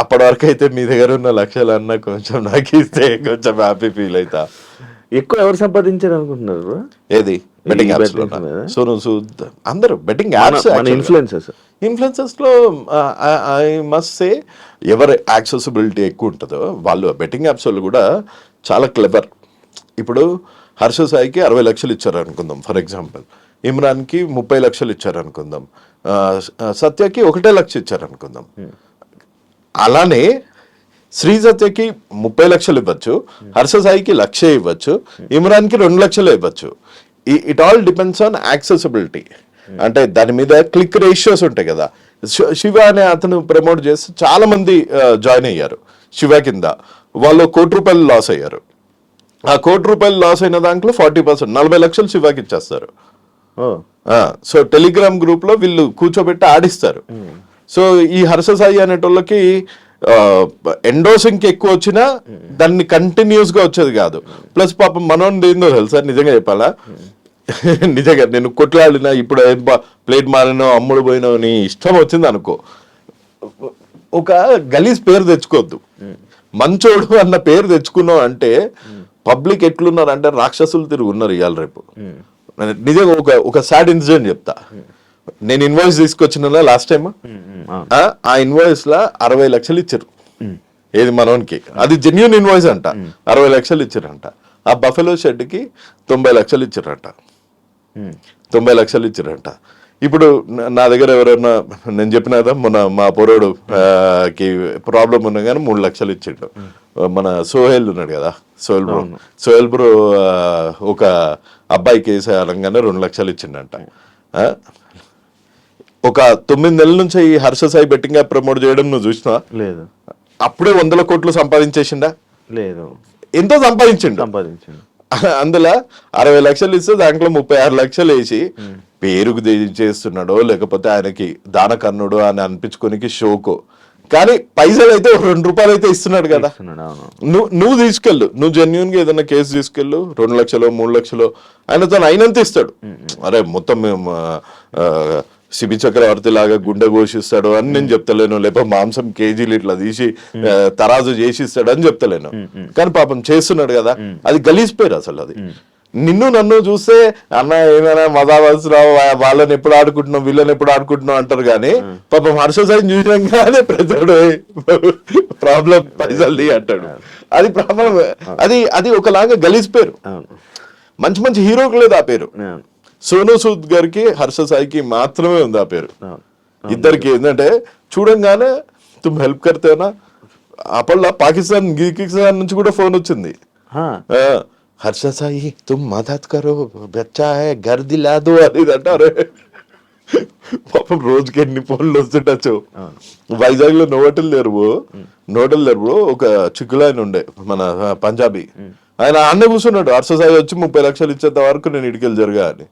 అప్పటి వరకు అయితే మీ దగ్గర ఉన్న లక్షలన్నా కొంచెం నాకు ఇస్తే కొంచెం హ్యాపీ ఫీల్ అవుతా. ఎక్కువ ఎవరు సంపాదించారు అనుకుంటున్నారు? ఏది బెట్టింగ్ యాప్స్ లో? సోను సూద్ అందరూ బెట్టింగ్ యాప్స్ ఇన్ఫ్లుయెన్సర్స్ లో ఐ మస్ట్ సే ఎవరి యాక్సెసిబిలిటీ ఎక్కువ ఉంటుందో వాళ్ళు బెట్టింగ్ యాప్స్ వాళ్ళు కూడా చాలా క్లెవర్. ఇప్పుడు హర్ష సాయికి 60 లక్షలు ఇచ్చారు అనుకుందాం ఫర్ ఎగ్జాంపుల్, ఇమ్రాన్కి 30 లక్షలు ఇచ్చారు అనుకుందాం, సత్యకి 1 లక్ష ఇచ్చారు అనుకుందాం. అలానే శ్రీసత్యకి 30 లక్షలు ఇవ్వచ్చు, హర్ష సాయికి 1,00,000 ఇవ్వచ్చు, ఇమ్రాన్కి 2 లక్షలు ఇవ్వచ్చు. It all depends on accessibility. అంటే దాని మీద క్లిక్ రేషియోస్ ఉంటాయి కదా. శివ అనే అతను ప్రమోట్ చేస్తే చాలా మంది జాయిన్ అయ్యారు శివ కింద. వాళ్ళు ₹1,00,00,000 లాస్ అయ్యారు. ఆ ₹1,00,00,000 లాస్ అయిన దాంట్లో 40% 40 లక్షలు శివాకి ఇచ్చేస్తారు. సో టెలిగ్రామ్ గ్రూప్ లో వీళ్ళు కూర్చోబెట్టి ఆడిస్తారు. సో ఈ హర్ష సాయి అనేటోళ్ళకి ఎండోసింగ్ కి ఎక్కువ వచ్చినా దాన్ని కంటిన్యూస్ గా వచ్చేది కాదు. ప్లస్ పాపం మనోని ఏందో తెలుసా, నిజంగా చెప్పాలా, నిజంగా నేను కొట్లాడినా ఇప్పుడు ప్లేట్ మారినో అమ్ముడు పోయినో నీ ఇష్టం వచ్చింది అనుకో, ఒక గలీజ్ పేరు తెచ్చుకోవద్దు. మంచోడు అన్న పేరు తెచ్చుకున్నావు అంటే పబ్లిక్ ఎట్లున్నారు అంటే రాక్షసులు తిరిగి ఉన్నారు ఇవాళ రేపు. నిజంగా ఒక సాడ్ ఇన్సిడెంట్ చెప్తా. నేను ఇన్వాయిస్ తీసుకొచ్చిన లాస్ట్ టైం, ఆ ఇన్వాయిస్ లా 60 లక్షలు ఇచ్చారు. ఏది మనోనికి, అది జెన్యూన్ ఇన్వాయిస్ అంట. 60 లక్షలు ఇచ్చారంట. ఆ బఫెలో షెడ్ కి 90 లక్షలు ఇచ్చారంట. 90 లక్షలు ఇచ్చారంట. ఇప్పుడు నా దగ్గర ఎవరైనా, నేను చెప్పిన కదా మొన్న మా పొరోడు కి ప్రాబ్లం ఉన్నా కానీ 3 లక్షలు ఇచ్చిండు. మన సోహెల్ ఉన్నాడు కదా, సోహెల్ బ్రో ఒక అబ్బాయి కేసు అనగానే 2 లక్షలు ఇచ్చిండంట. ఒక 9 నెలల నుంచి ఈ Harsha Sai betting app promote చేయడం నువ్వు చూసినా? లేదు. అప్పుడే 100 కోట్లు సంపాదించేసిండా? లేదు. ఎంతో సంపాదించిండు. అందులో 60 లక్షలు ఇస్తే దాంట్లో 36 లక్షలు వేసి పేరుకు చేస్తున్నాడో లేకపోతే ఆయనకి దానకన్నుడు అని అనిపించుకోనికి షోకో, కానీ పైసలు అయితే ₹2 అయితే ఇస్తున్నాడు కదా. నువ్వు తీసుకెళ్ళు, నువ్వు జెన్యున్ గా ఏదైనా కేసు తీసుకెళ్ళు, 2 లక్షలు 3 లక్షలు ఆయనతో అయినంత ఇస్తాడు. అరే మొత్తం శిబి చక్రవర్తి లాగా గుండె ఘోషిస్తాడు అని నేను చెప్తలేను, లేకపోతే మాంసం కేజీలు ఇట్లా తీసి తరాజు చేసి ఇస్తాడు అని చెప్తలేను, కానీ పాపం చేస్తున్నాడు కదా. అది గలీజ్ పేరు అసలు. అది నిన్ను నన్ను చూస్తే అన్న ఏమైనా మజావసరావు వాళ్ళని ఎప్పుడు ఆడుకుంటున్నావు వీళ్ళని ఎప్పుడు ఆడుకుంటున్నావు అంటారు, కానీ పాపం హర్ష సాయిని చూసినాగానే ప్రజడు ప్రాబ్లం పైసల్ది అంటాడు. అది ప్రాబ్లం. అది ఒకలాగా గలీజ్ పేరు. మంచి మంచి హీరోకి లేదు ఆ పేరు. సోనూ సూద్ గారికి హర్ష సాయికి మాత్రమే ఉంది ఆ పేరు. ఇద్దరికి ఏంటంటే చూడంగానే తుమ్ హెల్ప్ కర్తేనా, అప్పట్లో పాకిస్తాన్ నుంచి కూడా ఫోన్ వచ్చింది, హర్ష సాయి తుమ్ మదద్ కరో బచ్చా హై ఘర్ దిలా దో అని అంటారు. పాపం రోజుకి ఎన్ని ఫోన్లు వస్తుండొచ్చు. వైజాగ్ లో నోటల్ లేరు ఒక చిక్కులాయన ఉండే మన పంజాబీ, ఆయన అన్నే కూర్చున్నాడు. హర్ష సాయి వచ్చి 30 లక్షలు ఇచ్చేంత వరకు నేను ఇటుకెళ్ళి జరగా అని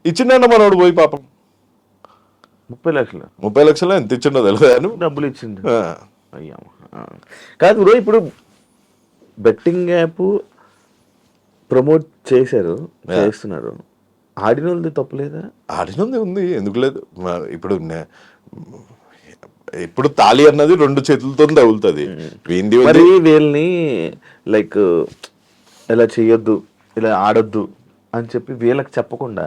ఇచ్చిండ మనోడు పోయి. పాపం 30 లక్షలు ఎంత ఇచ్చిండో తెలియదు, డబ్బులు ఇచ్చిండు. అయ్యా కాదు బ్రో, ఇప్పుడు బెట్టింగ్ యాప్ ప్రమోట్ చేస్తున్నారు, ఆడిన వాళ్ళది తప్పులేదా? ఆడినది ఉంది, ఎందుకు లేదు. ఇప్పుడు తాళి అన్నది 2 చేతులతో తగులుతుంది. మరి వీళ్ళని లైక్ ఇలా చెయ్యొద్దు ఇలా ఆడొద్దు అని చెప్పి వీళ్ళకి చెప్పకుండా,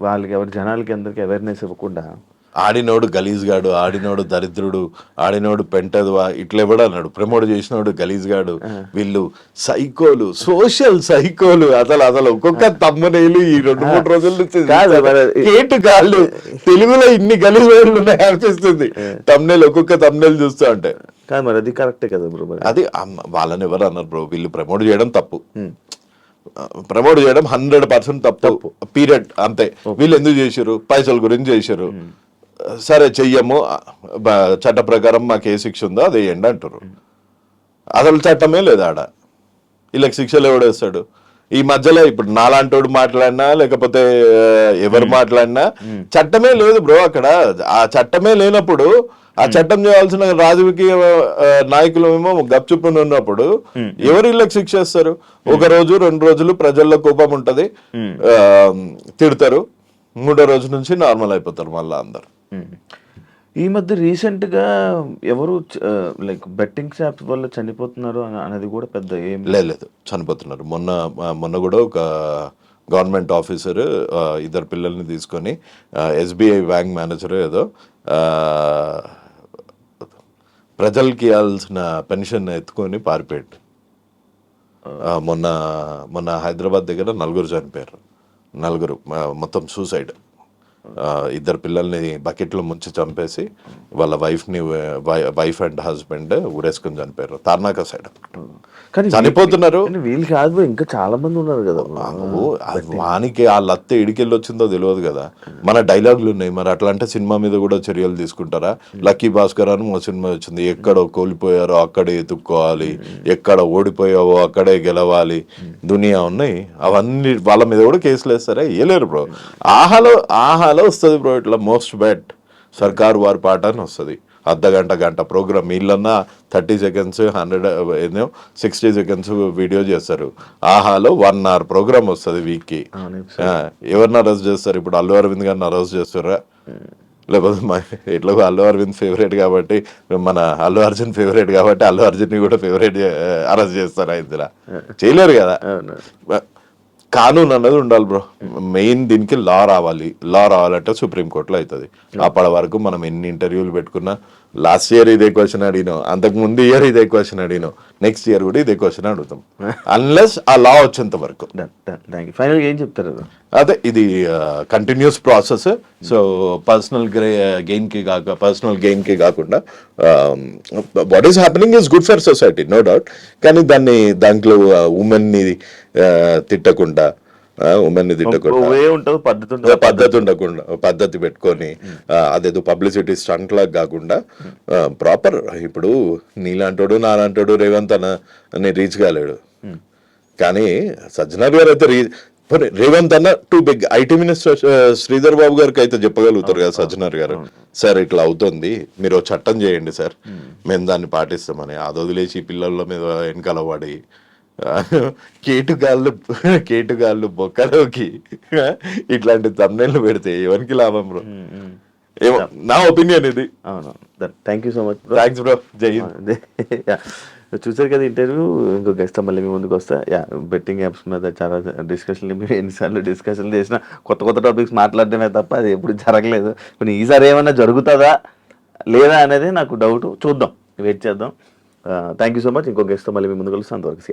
వాళ్ళకి జనాలకి అందరికి అవేర్నెస్ ఇవ్వకుండా, ఆడినోడు గలీజ్ గాడు, ఆడినోడు దరిద్రుడు, ఆడినోడు పెంటదువా ఇట్లా ఎవడు అన్నాడు, ప్రమోట్ చేసినోడు గలీజ్ గాడు, వీళ్ళు సైకోలు, సోషల్ సైకోలు. అసలు ఒక్కొక్క తమ్మునేలు ఈ 2-3 రోజుల నుంచి కేటు కాళ్ళు తెలుగులో ఇన్ని గలీజ్ వేళ్ళు ఉన్నాయి అనిపిస్తుంది తమ్మునేలు, ఒక్కొక్క తమ్మునేలు చూస్తూ ఉంటే. కాదు మరి అది కరెక్టే కదా బ్రో. అది వాళ్ళని ఎవరు అన్నారు బ్రో, వీళ్ళు ప్రమోట్ చేయడం తప్పు, ప్రమోట్ చేయడం 100% తప్పు పీరియడ్, అంతే. వీళ్ళు ఎందుకు చేశారు? పైసల గురించి చేశారు. సరే చెయ్యము, చట్ట ప్రకారం మాకు ఏ శిక్ష ఉందో అది వేయండి అంటారు. అసలు చట్టమే లేదు ఆడ. వీళ్ళకి శిక్షలు ఎవడేస్తాడు? ఈ మధ్యలో ఇప్పుడు నాలాంటోడు మాట్లాడినా లేకపోతే ఎవరు మాట్లాడినా చట్టమే లేదు బ్రో అక్కడ. ఆ చట్టమే లేనప్పుడు ఆ చట్టం చేయాల్సిన రాజకీయ నాయకులు ఏమో గప్చుప్పుని ఉన్నప్పుడు ఎవరు వీళ్ళకి శిక్ష ఇస్తారు? 1 రోజు 2 రోజులు ప్రజల్లో కోపం ఉంటది, తిడతారు, 3వ రోజు నుంచి నార్మల్ అయిపోతారు మళ్ళీ అందరు. ఈ మధ్య రీసెంట్ గా ఎవరు లైక్ బెట్టింగ్ యాప్స్ వల్ల చనిపోతున్నారు అనేది కూడా పెద్ద ఏం లేదు. చనిపోతున్నారు. మొన్న కూడా ఒక గవర్నమెంట్ ఆఫీసర్ 2 పిల్లల్ని తీసుకొని SBI బ్యాంక్ మేనేజర్ ఏదో ప్రజలకి ఇవ్వాల్సిన పెన్షన్ ఎత్తుకొని పారిపోయాడు. మొన్న హైదరాబాద్ దగ్గర 4 చనిపోయారు. 4 మొత్తం సూసైడ్. ఇద్దరు పిల్లల్ని బకెట్లో ముంచి చంపేసి వాళ్ళ వైఫ్ అండ్ హస్బెండ్ ఊరేసుకుని చనిపోయారు తార్నాక సైడ్. కానీ చనిపోతున్నారు. వీళ్ళు కాదు bro, ఇంకా చాలా మంది ఉన్నారు కదా. వానికి ఆ లత్త ఎడికెళ్ళి వచ్చిందో తెలియదు కదా. మన డైలాగులు ఉన్నాయి మరి, అట్లా అంటే సినిమా మీద కూడా చర్యలు తీసుకుంటారా? లక్కీ భాస్కర్ అని మా సినిమా వచ్చింది, ఎక్కడ కోల్పోయారో అక్కడే ఎత్తుక్కోవాలి, ఎక్కడ ఓడిపోయావో అక్కడే గెలవాలి, దునియా ఉన్నాయి. అవన్నీ వాళ్ళ మీద కూడా కేసులు వేస్తారా? వేయలేరు బ్రో. ఆహాలో వస్తుంది బ్రో ఇట్లా మోస్ట్ బెట్ సర్కారు వారి పాట అని వస్తుంది. గంట ప్రోగ్రామ్ వీళ్ళన్నా 30 seconds 60 seconds వీడియో చేస్తారు. ఆహాలో 1 hour ప్రోగ్రామ్ వస్తుంది వీక్కి. ఎవరిని అరెస్ట్ చేస్తారు ఇప్పుడు? అల్లు అరవింద్ గారిని అరెస్ట్ చేస్తారా? లేకపోతే ఎట్లా అల్లు అరవింద్ ఫేవరెట్ కాబట్టి, మన అల్లు అర్జున్ ఫేవరెట్ కాబట్టి అల్లు అర్జున్ని కూడా ఫేవరెట్ అరెస్ట్ చేస్తారా? ఇందులో చేయలేరు కదా. కానూన్ అన్నది ఉండాలి బ్రో. మెయిన్ దీనికి లా రావాలంటే సుప్రీంకోర్టులో అవుతుంది. అప్పటి వరకు మనం ఎన్ని ఇంటర్వ్యూలు పెట్టుకున్నా, లాస్ట్ ఇయర్ ఇదే క్వశ్చన్ అడిగినాం, అంతకు ముందు ఇయర్ ఇదే క్వశ్చన్ అడిగినాం, నెక్స్ట్ ఇయర్ కూడా ఇదే క్వశ్చన్ అడుగుతాం అన్లెస్ ఆ లా వచ్చేంత వరకు. ఫైనల్ ఏం చెప్తారు? అదే ఇది continuous process. So personal gain కి కాకుండా what is happening is good for society, no doubt. కానీ దాంట్లో ఉమెన్ ని తిట్టకుండా, పద్ధతి పెట్టుకొని అదేదో పబ్లిసిటీ స్టంట్ లాగా కాకుండా ప్రాపర్. ఇప్పుడు నీలాంటోడు నాలాంటోడు రేవంత్ అని రీచ్ కాలేడు, కానీ సజ్జనర్ గారు అయితే రేవంత్ అన్న too big. IT minister Sridhar Babu గారికి అయితే చెప్పగలుగుతారు కదా సజ్జనర్ గారు, సార్ ఇట్లా అవుతుంది, మీరు చట్టం చేయండి సార్, మేము దాన్ని పాటిస్తామని. అది వదిలేసి పిల్లల మీద వెనకాల పడి కేటుగాళ్ళు బొక్కలోకి ఇట్లాంటి తమ్నెళ్ళు పెడితే ఎవరికి లాభం బ్రో? ఏమో నా ఒపీనియన్ ఇది. అవును, thank you so much. Thanks bro. జై హింద్. చూసారు కదా ఇంటర్వ్యూ. ఇంకో గెస్ట్ మళ్ళీ మీ ముందుకు వస్తా. బెట్టింగ్ యాప్స్ మీద చాలా డిస్కషన్లు, ఎన్నిసార్లు డిస్కషన్లు చేసినా కొత్త టాపిక్స్ మాట్లాడడమే తప్ప అది ఎప్పుడు జరగలేదు. కొన్ని ఈసారి ఏమైనా జరుగుతుందా లేదా అనేది నాకు డౌట్. చూద్దాం, వెయిట్ చేద్దాం. Thank you so much. ఇంకో గెస్ట్తో మళ్ళీ మీ ముందుకు వస్తాను. అంతవరకు